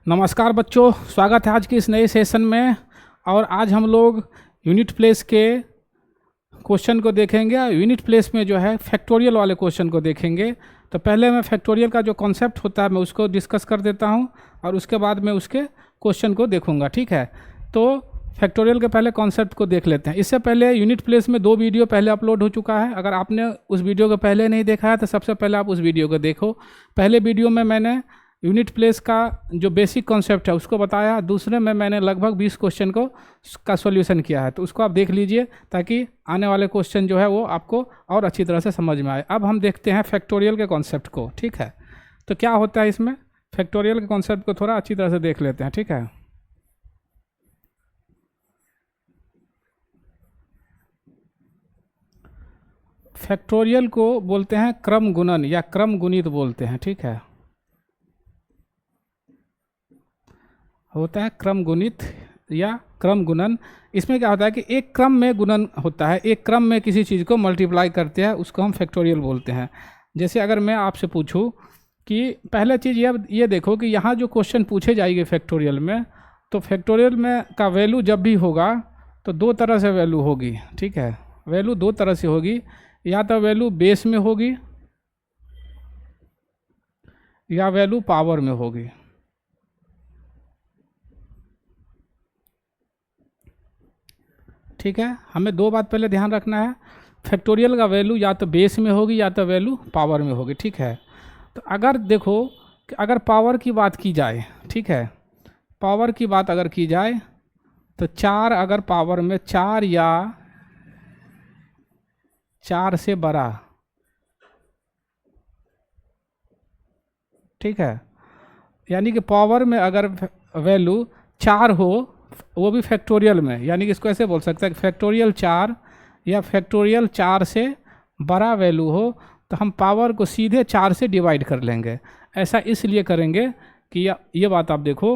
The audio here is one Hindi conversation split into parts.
नमस्कार बच्चों, स्वागत है आज की इस नए सेशन में। और आज हम लोग यूनिट प्लेस के क्वेश्चन को देखेंगे। यूनिट प्लेस में जो है फैक्टोरियल वाले क्वेश्चन को देखेंगे। तो पहले मैं फैक्टोरियल का जो कॉन्सेप्ट होता है मैं उसको डिस्कस कर देता हूं और उसके बाद मैं उसके क्वेश्चन को देखूंगा। ठीक है, तो फैक्टोरियल के पहले कॉन्सेप्ट को देख लेते हैं। इससे पहले यूनिट प्लेस में 2 वीडियो पहले अपलोड हो चुका है। अगर आपने उस वीडियो को पहले नहीं देखा है तो सबसे पहले आप उस वीडियो को देखो। पहले वीडियो में मैंने यूनिट प्लेस का जो बेसिक कॉन्सेप्ट है उसको बताया, दूसरे में मैंने लगभग 20 क्वेश्चन का सॉल्यूशन किया है, तो उसको आप देख लीजिए ताकि आने वाले क्वेश्चन जो है वो आपको और अच्छी तरह से समझ में आए। अब हम देखते हैं फैक्टोरियल के कॉन्सेप्ट को। ठीक है, तो क्या होता है इसमें, फैक्टोरियल के कॉन्सेप्ट को थोड़ा अच्छी तरह से देख लेते हैं। ठीक है, फैक्टोरियल को बोलते हैं क्रम गुणन या क्रम गुणित बोलते हैं। ठीक है, होता है क्रम गुणित या क्रम गुणन। इसमें क्या होता है कि एक क्रम में गुणन होता है, एक क्रम में किसी चीज़ को मल्टीप्लाई करते हैं, उसको हम फैक्टोरियल बोलते हैं। जैसे अगर मैं आपसे पूछूं कि पहला चीज़ ये देखो कि यहाँ जो क्वेश्चन पूछे जाएंगे फैक्टोरियल में, तो फैक्टोरियल में का वैल्यू जब भी होगा तो 2 तरह से वैल्यू होगी। ठीक है, वैल्यू 2 तरह से होगी, या तो वैल्यू बेस में होगी या वैल्यू पावर में होगी। ठीक है, हमें 2 बात पहले ध्यान रखना है। फैक्टोरियल का वैल्यू या तो बेस में होगी या तो वैल्यू पावर में होगी। ठीक है, तो अगर देखो कि अगर पावर की बात की जाए, ठीक है, पावर की बात अगर की जाए तो 4 अगर पावर में 4 या 4 से बड़ा, ठीक है, यानी कि पावर में अगर वैल्यू 4 हो वो भी फैक्टोरियल में, यानी कि इसको ऐसे बोल सकते हैं कि फैक्टोरियल 4 या फैक्टोरियल 4 से बड़ा वैल्यू हो तो हम पावर को सीधे 4 से डिवाइड कर लेंगे। ऐसा इसलिए करेंगे कि ये बात आप देखो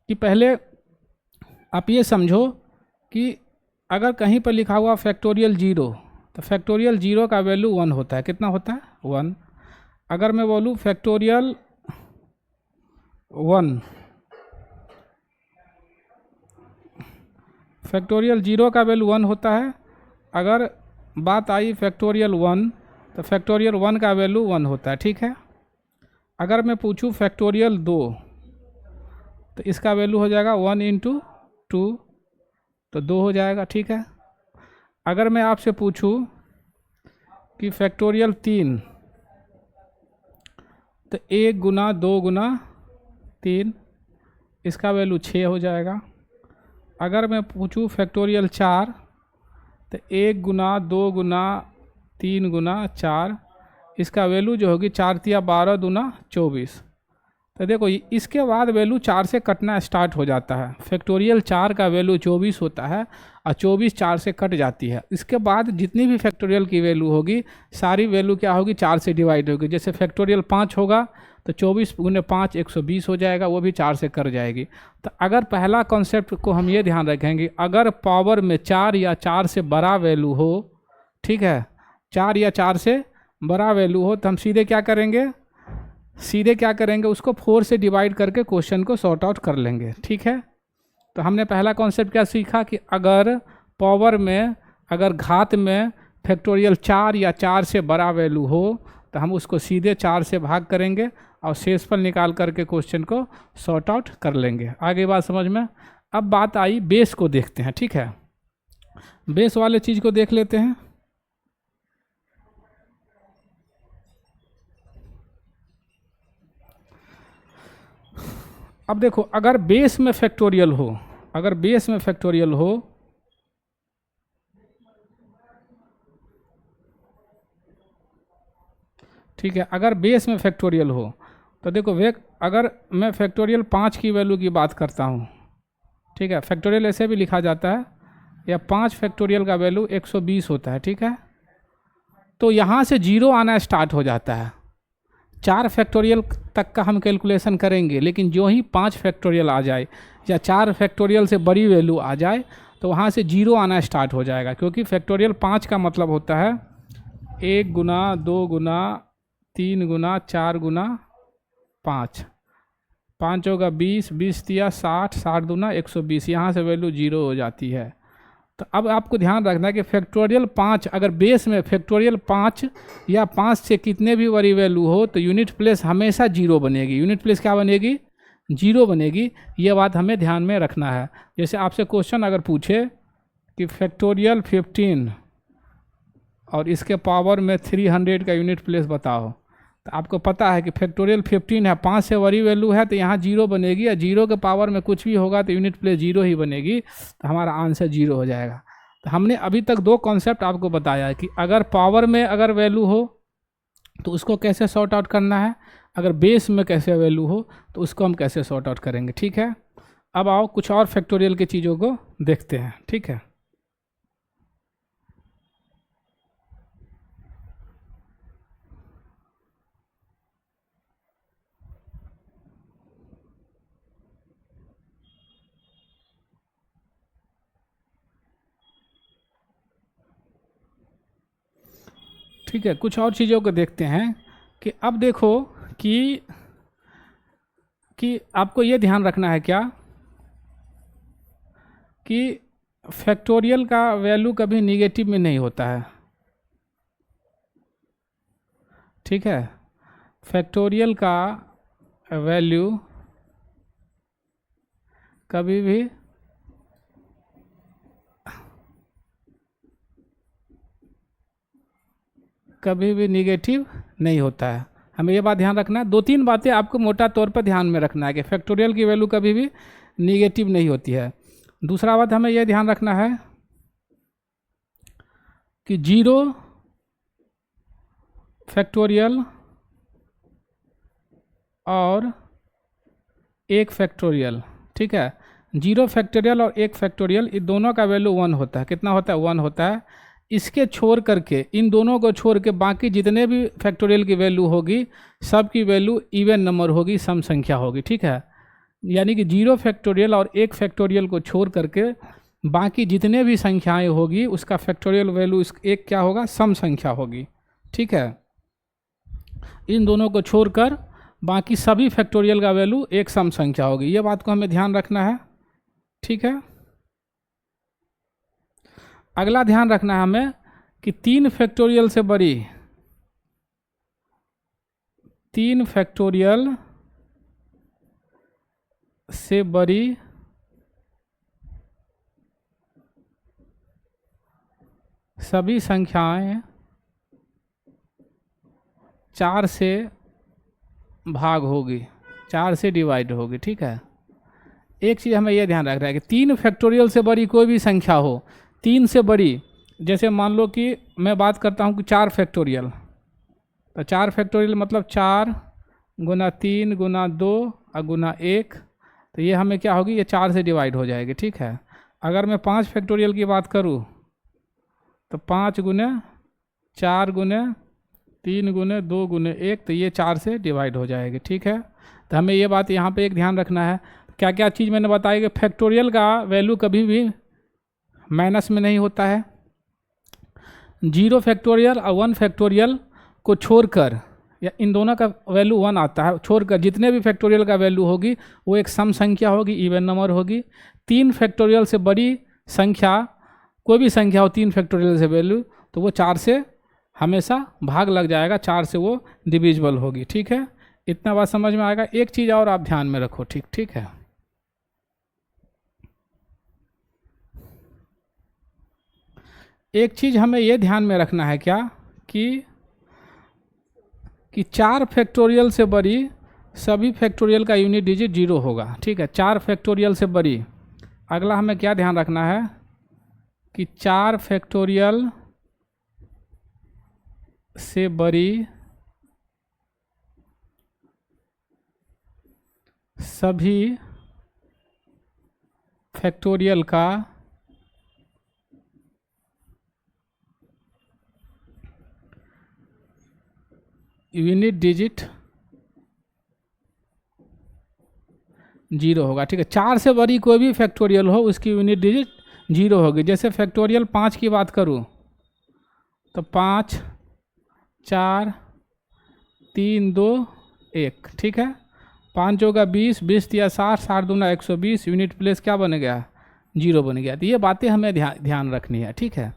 कि पहले आप ये समझो कि अगर कहीं पर लिखा हुआ फैक्टोरियल 0 तो फैक्टोरियल 0 का वैल्यू 1 होता है। कितना होता है? 1। अगर मैं बोलूँ फैक्टोरियल 1, फैक्टोरियल 0 का वैल्यू 1 होता है। अगर बात आई फैक्टोरियल 1 तो फैक्टोरियल 1 का वैल्यू 1 होता है। ठीक है, अगर मैं पूछूं फैक्टोरियल 2 तो इसका वैल्यू हो जाएगा 1 इंटू 2, तो 2 हो जाएगा। ठीक है, अगर मैं आपसे पूछूं कि फैक्टोरियल 3 तो 1 गुना 2 गुना 3, इसका वैल्यू 6 हो जाएगा। अगर मैं पूछूं फैक्टोरियल 4 तो 1 गुना 2 गुना 3 गुना 4, इसका वैल्यू जो होगी 4 तिया 12 दूना 24। तो देखो इसके बाद वैल्यू 4 से कटना स्टार्ट हो जाता है। फैक्टोरियल 4 का वैल्यू 24 होता है और 24 4 से कट जाती है। इसके बाद जितनी भी फैक्टोरियल की वैल्यू होगी सारी वैल्यू क्या होगी, 4 से डिवाइड होगी। जैसे फैक्टोरियल 5 होगा तो 24 गुने 5 120 हो जाएगा, वो भी 4 से कट जाएगी। तो अगर पहला कॉन्सेप्ट को हम ये ध्यान रखेंगे, अगर पावर में 4 या 4 से बड़ा वैल्यू हो, ठीक है, 4 या 4 से बड़ा वैल्यू हो, तो हम सीधे क्या करेंगे, उसको 4 से डिवाइड करके क्वेश्चन को सॉर्ट आउट कर लेंगे। ठीक है, तो हमने पहला कॉन्सेप्ट क्या सीखा कि अगर पावर में, अगर घात में फैक्टोरियल 4 या 4 से बड़ा वैल्यू हो तो हम उसको सीधे 4 से भाग करेंगे और शेषफल निकाल करके क्वेश्चन को सॉर्ट आउट कर लेंगे। आगे बात समझ में। अब बात आई बेस को देखते हैं। ठीक है, बेस वाले चीज़ को देख लेते हैं। अब देखो अगर बेस में फैक्टोरियल हो, अगर बेस में फैक्टोरियल हो ठीक है, अगर बेस में फैक्टोरियल हो तो देखो अगर मैं फैक्टोरियल 5 की वैल्यू की बात करता हूँ, ठीक है, फैक्टोरियल ऐसे भी लिखा जाता है, या 5 फैक्टोरियल का वैल्यू 120 होता है। ठीक है, तो यहाँ से 0 आना स्टार्ट हो जाता है। 4 फैक्टोरियल तक का हम कैलकुलेशन करेंगे, लेकिन जो ही 5 फैक्टोरियल आ जाए या 4 फैक्टोरियल से बड़ी वैल्यू आ जाए तो वहाँ से 0 आना स्टार्ट हो जाएगा, क्योंकि फैक्टोरियल 5 का मतलब होता है 1 गुना 2 गुना 3 गुना 4 गुना 5। 5 होगा 20, 20 दिया 60, 60 दूना 120, यहाँ से वैल्यू 0 हो जाती है। तो अब आपको ध्यान रखना है कि फैक्टोरियल 5 अगर बेस में फैक्टोरियल 5 या 5 से कितने भी बड़ी वैल्यू हो तो यूनिट प्लेस हमेशा 0 बनेगी। यूनिट प्लेस क्या बनेगी? 0 बनेगी। ये बात हमें ध्यान में रखना है। जैसे आपसे क्वेश्चन अगर पूछे कि फैक्टोरियल 15 और इसके पावर में 300 का यूनिट प्लेस बताओ, तो आपको पता है कि फैक्टोरियल 15 है, 5 से बड़ी वैल्यू है तो यहाँ 0 बनेगी, या 0 के पावर में कुछ भी होगा तो यूनिट प्लेस 0 ही बनेगी, तो हमारा आंसर 0 हो जाएगा। तो हमने अभी तक 2 कॉन्सेप्ट आपको बताया है कि अगर पावर में अगर वैल्यू हो तो उसको कैसे सॉर्ट आउट करना है, अगर बेस में कैसे वैल्यू हो तो उसको हम कैसे सॉर्ट आउट करेंगे। ठीक है, अब आओ कुछ और फैक्टोरियल की चीज़ों को देखते हैं। ठीक है, ठीक है, कुछ और चीज़ों को देखते हैं कि अब देखो कि आपको ये ध्यान रखना है क्या कि फैक्टोरियल का वैल्यू कभी निगेटिव में नहीं होता है। ठीक है, फैक्टोरियल का वैल्यू कभी भी निगेटिव नहीं होता है। हमें ये बात ध्यान रखना है। 2-3 बातें आपको मोटा तौर पर ध्यान में रखना है कि फैक्टोरियल की वैल्यू कभी भी निगेटिव नहीं होती है। दूसरा बात हमें यह ध्यान रखना है कि 0 फैक्टोरियल और 1 फैक्टोरियल, ठीक है, 0 फैक्टोरियल और 1 फैक्टोरियल, इन दोनों का वैल्यू 1 होता है। कितना होता है? 1 होता है। इसके छोड़ करके, इन दोनों को छोड़ के बाकी जितने भी फैक्टोरियल की वैल्यू होगी सब की वैल्यू इवन नंबर होगी, सम संख्या होगी। ठीक है, यानी कि 0 फैक्टोरियल और 1 फैक्टोरियल को छोड़ करके बाकी जितने भी संख्याएं होगी उसका फैक्टोरियल वैल्यू एक क्या होगा? सम संख्या होगी। ठीक है, इन दोनों को छोड़कर बाकी सभी फैक्टोरियल का वैल्यू एक सम संख्या होगी। ये बात को हमें ध्यान रखना है। ठीक है, अगला ध्यान रखना है हमें कि 3 फैक्टोरियल से बड़ी, 3 फैक्टोरियल से बड़ी सभी संख्याएं 4 से भाग होगी, 4 से डिवाइड होगी। ठीक है, एक चीज़ हमें यह ध्यान रखना है कि 3 फैक्टोरियल से बड़ी कोई भी संख्या हो, 3 से बड़ी, जैसे मान लो कि मैं बात करता हूँ कि 4 फैक्टोरियल, तो 4 फैक्टोरियल मतलब 4 गुना 3 गुना 2 और गुना 1, तो ये हमें क्या होगी? ये 4 से डिवाइड हो जाएगी। ठीक है, अगर मैं 5 फैक्टोरियल की बात करूँ तो 5 गुने 4 गुने 3 गुने 2 गुने 1, तो ये 4 से डिवाइड हो जाएगी। ठीक है, तो हमें ये बात यहाँ पे एक ध्यान रखना है। क्या क्या चीज़ मैंने बताई कि फैक्टोरियल का वैल्यू कभी भी माइनस में नहीं होता है। 0 फैक्टोरियल और 1 फैक्टोरियल को छोड़कर, या इन दोनों का वैल्यू 1 आता है, छोड़कर जितने भी फैक्टोरियल का वैल्यू होगी वो एक सम संख्या होगी, इवन नंबर होगी। 3 फैक्टोरियल से बड़ी संख्या, कोई भी संख्या हो 3 फैक्टोरियल से वैल्यू, तो वो 4 से हमेशा भाग लग जाएगा, 4 से वो डिविजिबल होगी। ठीक है, इतना बात समझ में आएगा। एक चीज़ और आप ध्यान में रखो। ठीक है, एक चीज़ हमें ये ध्यान में रखना है क्या कि 4 फैक्टोरियल से बड़ी सभी फैक्टोरियल का यूनिट डिजिट 0 होगा। ठीक है, 4 फैक्टोरियल से बड़ी। अगला हमें क्या ध्यान रखना है कि 4 फैक्टोरियल से बड़ी सभी फैक्टोरियल का यूनिट डिजिट 0 होगा। ठीक है, 4 से बड़ी कोई भी फैक्टोरियल हो उसकी यूनिट डिजिट 0 होगी। जैसे फैक्टोरियल 5 की बात करूँ तो 5 4 3 2 1। ठीक है, 5 चौका 20, 20 तिया 60, 60 दूना 120, यूनिट प्लेस क्या बन गया, 0 बन गया। तो ये बातें हमें ध्यान रखनी है, ठीक है।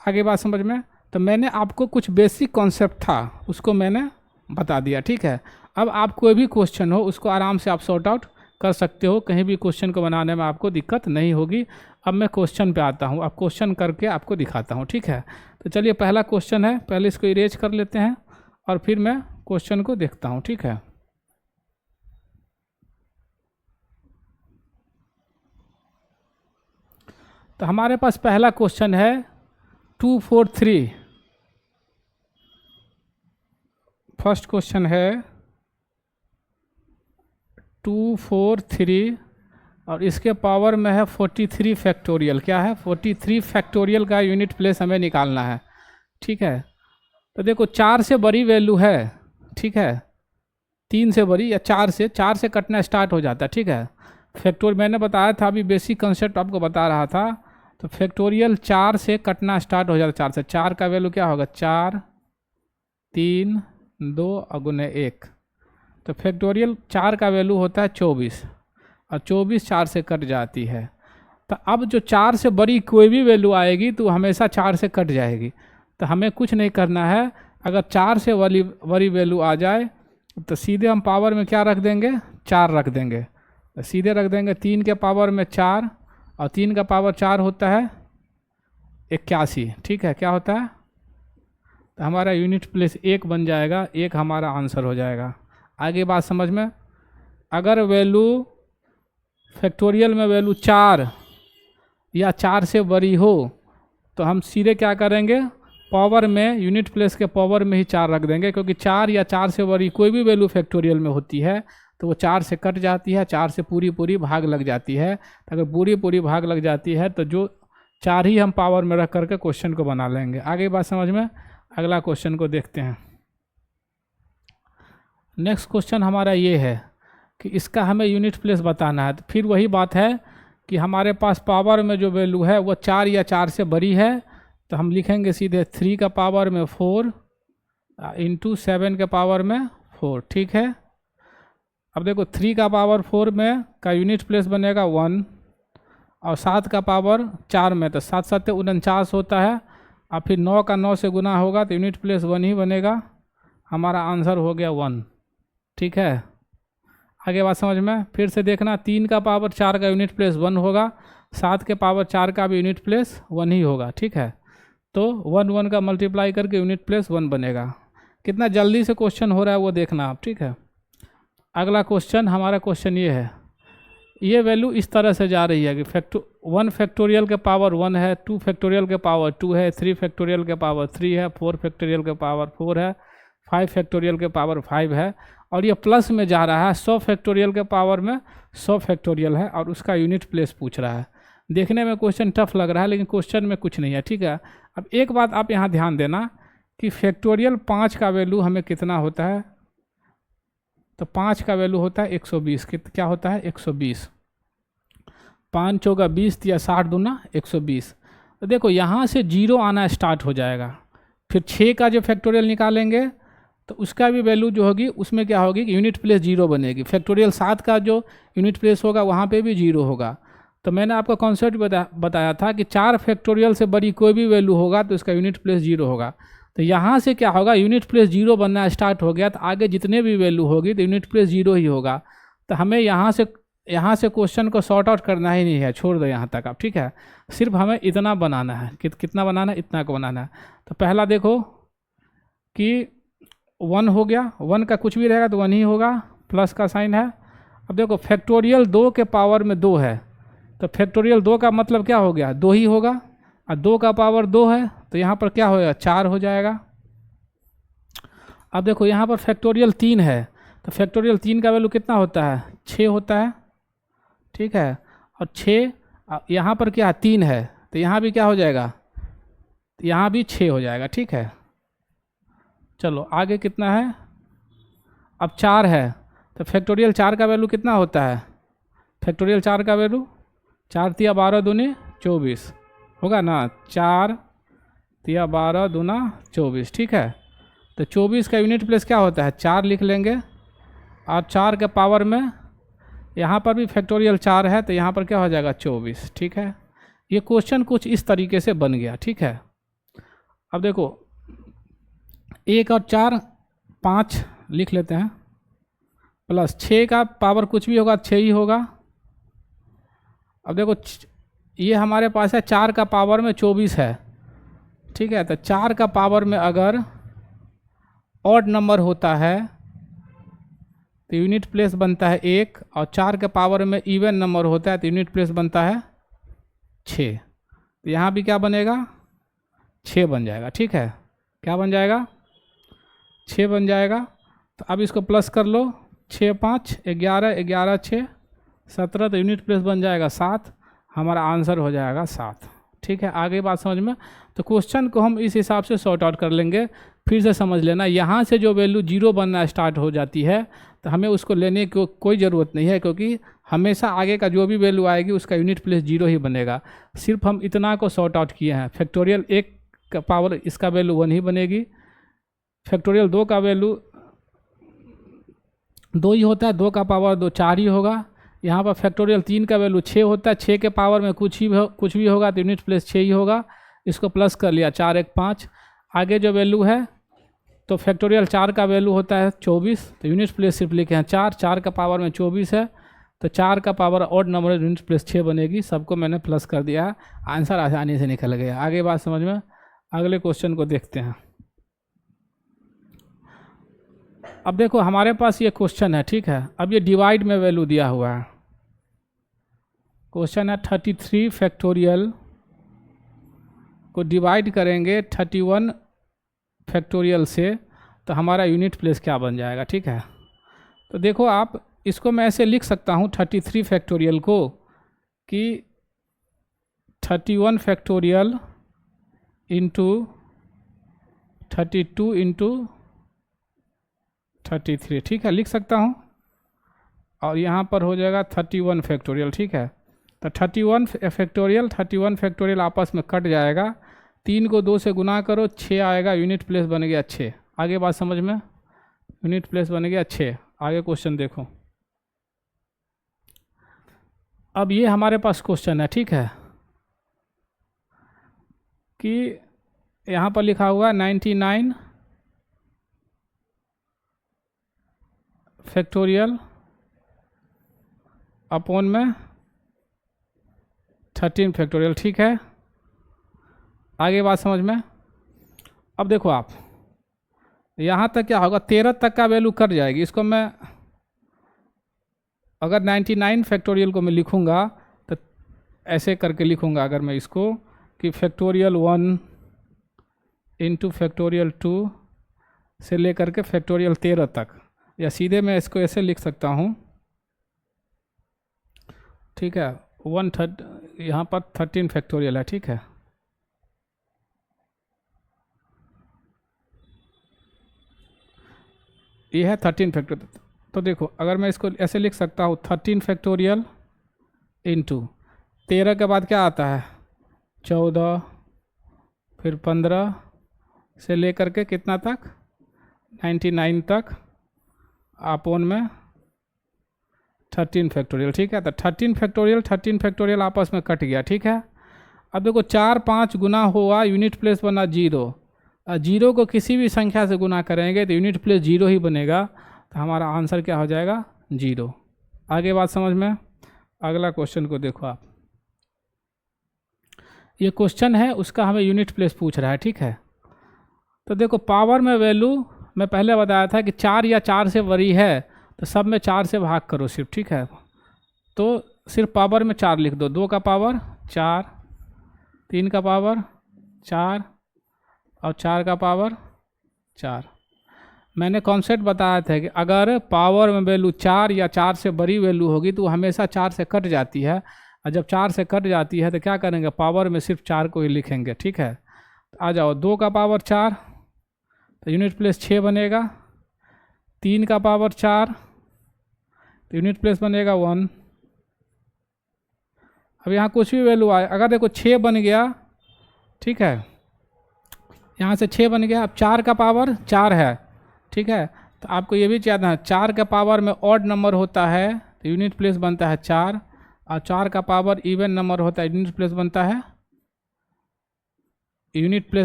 आगे बात समझ में। तो मैंने आपको कुछ बेसिक कॉन्सेप्ट था उसको मैंने बता दिया, ठीक है। अब आप कोई भी क्वेश्चन हो उसको आराम से आप सॉर्ट आउट कर सकते हो, कहीं भी क्वेश्चन को बनाने में आपको दिक्कत नहीं होगी। अब मैं क्वेश्चन पे आता हूँ, अब क्वेश्चन करके आपको दिखाता हूँ, ठीक है। तो चलिए पहला क्वेश्चन है, पहले इसको इरेज कर लेते हैं और फिर मैं क्वेश्चन को देखता हूँ, ठीक है। तो हमारे पास पहला क्वेश्चन है 243। फर्स्ट क्वेश्चन है 243 और इसके पावर में है 43 फैक्टोरियल। क्या है, 43 फैक्टोरियल का यूनिट प्लेस हमें निकालना है, ठीक है। तो देखो 4 से बड़ी वैल्यू है, ठीक है, 3 से बड़ी या 4 से कटना स्टार्ट हो जाता है, ठीक है। फैक्टोरियल मैंने बताया था, अभी बेसिक कंसेप्ट आपको बता रहा था। तो फैक्टोरियल 4 से कटना स्टार्ट हो जाता है, 4 से। 4 का वैल्यू क्या होगा, 4, 3, 2 अगुने 1। तो फैक्टोरियल 4 का वैल्यू होता है 24 और 24 4 से कट जाती है। तो अब जो 4 से बड़ी कोई भी वैल्यू आएगी तो हमेशा 4 से कट जाएगी। तो हमें कुछ नहीं करना है, अगर 4 से बड़ी वैल्यू आ जाए तो सीधे हम पावर में क्या रख देंगे, 4 रख देंगे। तो सीधे रख देंगे 3 के पावर में 4 और 3 का पावर 4 होता है 81, ठीक है। क्या होता है, तो हमारा यूनिट प्लेस 1 बन जाएगा, 1 हमारा आंसर हो जाएगा। आगे बात समझ में। अगर वैल्यू फैक्टोरियल में वैल्यू 4 या 4 से बड़ी हो तो हम सीधे क्या करेंगे, पावर में, यूनिट प्लेस के पावर में ही 4 रख देंगे, क्योंकि 4 या 4 से बड़ी कोई भी वैल्यू फैक्टोरियल में होती है तो वो 4 से कट जाती है, 4 से पूरी भाग लग जाती है। अगर पूरी भाग लग जाती है तो जो 4 ही हम पावर में रख करके क्वेश्चन को बना लेंगे। आगे बात समझ में। अगला क्वेश्चन को देखते हैं। नेक्स्ट क्वेश्चन हमारा ये है कि इसका हमें यूनिट प्लेस बताना है। तो फिर वही बात है कि हमारे पास पावर में जो वैल्यू है वो 4 या 4 से बड़ी है, तो हम लिखेंगे सीधे 3 का पावर में 4 इंटू 7 के पावर में 4, ठीक है। अब देखो 3 का पावर 4 में का यूनिट प्लेस बनेगा 1 और 7 का पावर 4 में, तो 7 7 49 होता है। और फिर 9 का 9 से गुना होगा तो यूनिट प्लेस 1 ही बनेगा। हमारा आंसर हो गया 1, ठीक है। आगे बात समझ में। फिर से देखना, 3 का पावर 4 का यूनिट प्लेस 1 होगा, 7 के पावर 4 का भी यूनिट प्लेस 1 ही होगा, ठीक है। तो 1 1 का मल्टीप्लाई करके यूनिट प्लेस 1 बनेगा। कितना जल्दी से क्वेश्चन हो रहा है वो देखना आप, ठीक है। अगला क्वेश्चन, हमारा क्वेश्चन ये है, ये वैल्यू इस तरह से जा रही है कि 1 फैक्टोरियल के पावर 1 है, 2 फैक्टोरियल के पावर 2 है, 3 फैक्टोरियल के पावर 3 है, 4 फैक्टोरियल के पावर 4 है, 5 फैक्टोरियल के पावर 5 है और ये प्लस में जा रहा है। 100 फैक्टोरियल के पावर में 100 फैक्टोरियल है और उसका यूनिट प्लेस पूछ रहा है। देखने में क्वेश्चन टफ लग रहा है लेकिन क्वेश्चन में कुछ नहीं है, ठीक है। अब एक बात आप यहाँ ध्यान देना कि फैक्टोरियल 5 का वैल्यू हमें कितना होता है, तो 5 का वैल्यू होता है 120। क्या होता है, 120। 5 चौका 20 या 60 दूना 120। तो देखो यहाँ से 0 आना स्टार्ट हो जाएगा। फिर 6 का जो फैक्टोरियल निकालेंगे तो उसका भी वैल्यू जो होगी उसमें क्या होगी कि यूनिट प्लेस 0 बनेगी। फैक्टोरियल 7 का जो यूनिट प्लेस होगा वहाँ पे भी 0 होगा। तो मैंने आपको कॉन्सेप्ट बताया था कि 4 फैक्टोरियल से बड़ी कोई भी वैल्यू होगा तो उसका यूनिट प्लेस 0 होगा। तो यहाँ से क्या होगा, यूनिट प्लेस 0 बनना स्टार्ट हो गया तो आगे जितने भी वैल्यू होगी तो यूनिट प्लेस 0 ही होगा। तो हमें यहाँ से क्वेश्चन को सॉर्ट आउट करना ही नहीं है, छोड़ दो यहाँ तक आप, ठीक है। सिर्फ हमें इतना बनाना है, कितना बनाना है, इतना को बनाना है। तो पहला देखो कि 1 हो गया, 1 का कुछ भी रहेगा तो 1 ही होगा, प्लस का साइन है। अब देखो फैक्टोरियल 2 के पावर में 2 है, तो फैक्टोरियल 2 का मतलब क्या हो गया, 2 ही होगा। और 2 का पावर 2 है तो यहाँ पर क्या होगा, 4 हो जाएगा। अब देखो यहाँ पर फैक्टोरियल 3 है, तो फैक्टोरियल 3 का वैल्यू कितना होता है, 6 होता है, ठीक है। और 6 यहाँ पर क्या 3 है तो यहाँ भी क्या हो जाएगा, यहाँ भी 6 हो जाएगा, ठीक है। चलो आगे कितना है, अब 4 है तो फैक्टोरियल 4 का वैल्यू कितना होता है, फैक्टोरियल 4 का वैल्यू 4 तिया 12 दूनी 24 होगा ना, 4 तिया 12 दूना 24, ठीक है। तो 24 का यूनिट प्लेस क्या होता है, 4 लिख लेंगे और 4 के पावर में यहाँ पर भी फैक्टोरियल 4 है, तो यहाँ पर क्या हो जाएगा 24। ठीक है, ये क्वेश्चन कुछ इस तरीके से बन गया। ठीक है, अब देखो 1 और 4 5 लिख लेते हैं, प्लस 6 का पावर कुछ भी होगा 6 ही होगा। अब देखो ये हमारे पास है 4 का पावर में 24 है। ठीक है, तो 4 का पावर में अगर ऑड नंबर होता है तो यूनिट प्लेस बनता है 1, और 4 के पावर में इवन नंबर होता है तो यूनिट प्लेस बनता है 6। तो यहाँ भी क्या बनेगा 6 बन जाएगा। ठीक है, क्या बन जाएगा 6 बन जाएगा। तो अब इसको प्लस कर लो, 6 5 11, 11 6 17, तो यूनिट प्लेस बन जाएगा 7। हमारा आंसर हो जाएगा 7। ठीक है, आगे बात समझ में। तो क्वेश्चन को हम इस हिसाब से सॉर्ट आउट कर लेंगे। फिर से समझ लेना, यहाँ से जो वैल्यू 0 बनना स्टार्ट हो जाती है तो हमें उसको लेने की कोई ज़रूरत नहीं है, क्योंकि हमेशा आगे का जो भी वैल्यू आएगी उसका यूनिट प्लेस 0 ही बनेगा। सिर्फ हम इतना को सॉर्ट आउट किए हैं। फैक्टोरियल 1 का पावर इसका वैल्यू 1 ही बनेगी, फैक्टोरियल 2 का वैल्यू 2 ही होता है, 2 का पावर 2 4 ही होगा। यहाँ पर फैक्टोरियल 3 का वैल्यू 6 होता है, 6 के पावर में कुछ भी होगा तो यूनिट प्लेस 6 ही होगा। इसको प्लस कर लिया, 4 1 5। आगे जो वैल्यू है तो फैक्टोरियल 4 का वैल्यू होता है 24, तो यूनिट प्लेस सिर्फ लिखे हैं 4, 4 का पावर में 24 है, तो 4 का पावर ऑड नंबर है, यूनिट प्लेस 6 बनेगी। सबको मैंने प्लस कर दिया, आंसर आसानी से निकल गया। आगे बात समझ में। अगले क्वेश्चन को देखते हैं। अब देखो हमारे पास ये क्वेश्चन है। ठीक है, अब ये डिवाइड में वैल्यू दिया हुआ है। क्वेश्चन है 33 फैक्टोरियल को डिवाइड करेंगे 31 फैक्टोरियल से, तो हमारा यूनिट प्लेस क्या बन जाएगा। ठीक है, तो देखो आप इसको मैं ऐसे लिख सकता हूँ 33 फैक्टोरियल को कि 31 फैक्टोरियल इंटू 32 इंटू 33। ठीक है, लिख सकता हूँ, और यहाँ पर हो जाएगा 31 फैक्टोरियल। ठीक है, तो 31 फैक्टोरियल आपस में कट जाएगा, 3 को 2 से गुना करो, 6 आएगा, यूनिट प्लेस बन गया 6। आगे बात समझ में, यूनिट प्लेस बन गया 6। आगे क्वेश्चन देखो। अब ये हमारे पास क्वेश्चन है। ठीक है, कि यहाँ पर लिखा हुआ 99 फैक्टोरियल अपॉन में 13 फैक्टोरियल। ठीक है, आगे बात समझ में। अब देखो आप यहाँ तक क्या होगा, 13 तक का वैल्यू कट जाएगी। इसको मैं अगर 99 फैक्टोरियल को मैं लिखूँगा तो ऐसे करके लिखूँगा, अगर मैं इसको कि फैक्टोरियल 1 इंटू फैक्टोरियल 2 से लेकर के फैक्टोरियल 13 तक, या सीधे मैं इसको ऐसे लिख सकता हूँ। ठीक है, 1 यहाँ पर 13 फैक्टोरियल है। ठीक है, ये है 13 फैक्टोरियल। तो देखो अगर मैं इसको ऐसे लिख सकता हूँ 13 फैक्टोरियल इंटू 13 के बाद क्या आता है 14, फिर 15 से लेकर के कितना तक 99 तक, अपॉन में 13 फैक्टोरियल। ठीक है, तो 13 फैक्टोरियल आपस में कट गया। ठीक है, अब देखो 4 5 गुना हुआ, यूनिट प्लेस बना 0। 0 को किसी भी संख्या से गुना करेंगे तो यूनिट प्लेस 0 ही बनेगा, तो हमारा आंसर क्या हो जाएगा 0। आगे बात समझ में। अगला क्वेश्चन को देखो आप, ये क्वेश्चन है उसका हमें यूनिट प्लेस पूछ रहा है। ठीक है, तो देखो पावर में वैल्यू मैं पहले बताया था कि 4 या 4 से बड़ी है तो सब में 4 से भाग करो सिर्फ। ठीक है, तो सिर्फ पावर में 4 लिख दो, 2 का पावर 4, 3 का पावर 4 और 4 का पावर 4। मैंने कॉन्सेप्ट बताया था कि अगर पावर में वैल्यू 4 या 4 से बड़ी वैल्यू होगी तो हमेशा 4 से कट जाती है, और जब 4 से कट जाती है तो क्या करेंगे पावर में सिर्फ 4 को ही लिखेंगे। ठीक है, तो आ जाओ 2 का पावर 4 तो यूनिट प्लेस 6 बनेगा, 3 का पावर 4 तो यूनिट प्लेस बनेगा 1। अब यहाँ कुछ भी वैल्यू आए, अगर देखो 6 बन गया, ठीक है यहाँ से 6 बन गया, अब 4 का पावर 4 है। ठीक है, तो आपको ये भी याद है 4 का पावर में ऑड नंबर होता है तो यूनिट प्लेस बनता है 4, और 4 का पावर इवन नंबर होता है यूनिट प्लेस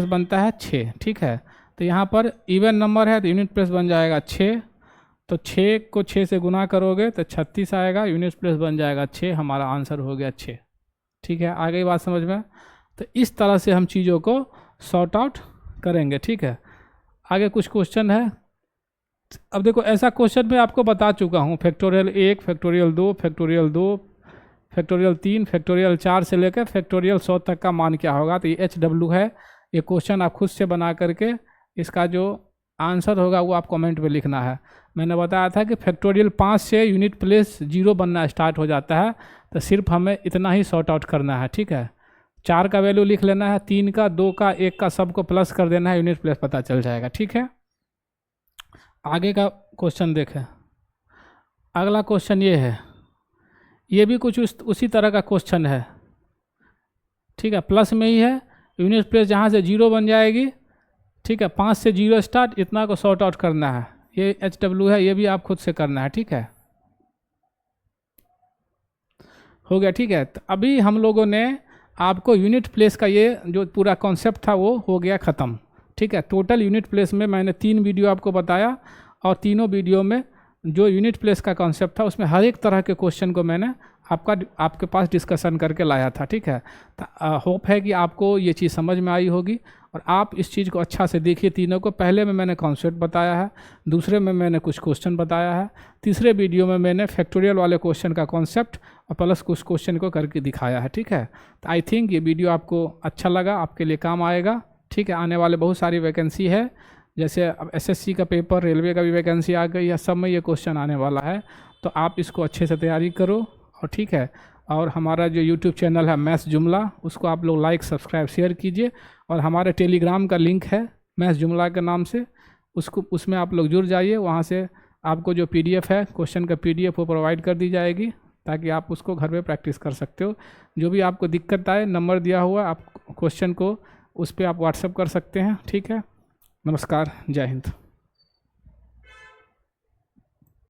बनता है 6। ठीक है, तो यहाँ पर इवन नंबर है तो यूनिट प्लेस बन जाएगा 6, तो 6 को 6 से गुना करोगे तो 36 आएगा, यूनिट प्लेस बन जाएगा 6, हमारा आंसर हो गया 6। ठीक है, आगे बात समझ में। तो इस तरह से हम चीज़ों को सॉर्ट आउट करेंगे। ठीक है, आगे कुछ क्वेश्चन है। अब देखो ऐसा क्वेश्चन मैं आपको बता चुका हूँ, factorial 1, factorial 2, factorial 2, factorial 3, factorial 4 से लेकर फैक्टोरियल 100 तक का मान क्या होगा। तो ये HW है, ये क्वेश्चन आप खुद से बना करके इसका जो आंसर होगा वो आप कमेंट में लिखना है। मैंने बताया था कि फैक्टोरियल 5 से यूनिट प्लेस 0 बनना स्टार्ट हो जाता है, तो सिर्फ हमें इतना ही सॉर्ट आउट करना है। ठीक है, 4 का वैल्यू लिख लेना है, 3 का, 2 का, 1 का, सबको प्लस कर देना है, यूनिट प्लेस पता चल जाएगा। ठीक है, आगे का क्वेश्चन देखें। अगला क्वेश्चन ये है, ये भी कुछ उसी तरह का क्वेश्चन है। ठीक है, प्लस में ही है, यूनिट प्लेस जहाँ से 0 बन जाएगी। ठीक है, 5 से 0 स्टार्ट, इतना को सॉर्ट आउट करना है। ये HW है, ये भी आप खुद से करना है। ठीक है, हो गया। ठीक है, तो अभी हम लोगों ने आपको यूनिट प्लेस का ये जो पूरा कॉन्सेप्ट था वो हो गया ख़त्म। ठीक है, टोटल यूनिट प्लेस में मैंने 3 वीडियो आपको बताया, और तीनों वीडियो में जो यूनिट प्लेस का कॉन्सेप्ट था उसमें हर एक तरह के क्वेश्चन को मैंने आपके पास डिस्कशन करके लाया था। ठीक है, तो होप है कि आपको ये चीज़ समझ में आई होगी और आप इस चीज़ को अच्छा से देखिए। तीनों को पहले में मैंने कॉन्सेप्ट बताया है, दूसरे में मैंने कुछ क्वेश्चन बताया है, तीसरे वीडियो में मैंने फैक्टोरियल वाले क्वेश्चन का कॉन्सेप्ट और प्लस कुछ क्वेश्चन को करके दिखाया है। ठीक है, तो आई थिंक ये वीडियो आपको अच्छा लगा, आपके लिए काम आएगा। ठीक है, आने वाले बहुत सारी वैकेंसी है, जैसे अब SSC का पेपर, रेलवे का भी वैकेंसी आ गई है, सब में ये क्वेश्चन आने वाला है, तो आप इसको अच्छे से तैयारी करो। और ठीक है, और हमारा जो YouTube चैनल है मैथ्स जुमला, उसको आप लोग लाइक, सब्सक्राइब, शेयर कीजिए, और हमारे टेलीग्राम का लिंक है मैथ्स जुमला के नाम से, उसमें आप लोग जुड़ जाइए। वहाँ से आपको जो PDF है क्वेश्चन का PDF वो प्रोवाइड कर दी जाएगी, ताकि आप उसको घर में प्रैक्टिस कर सकते हो। जो भी आपको दिक्कत आए, नंबर दिया हुआ, आप क्वेश्चन को उस पर आप व्हाट्सअप कर सकते हैं। ठीक है, नमस्कार, जय हिंद।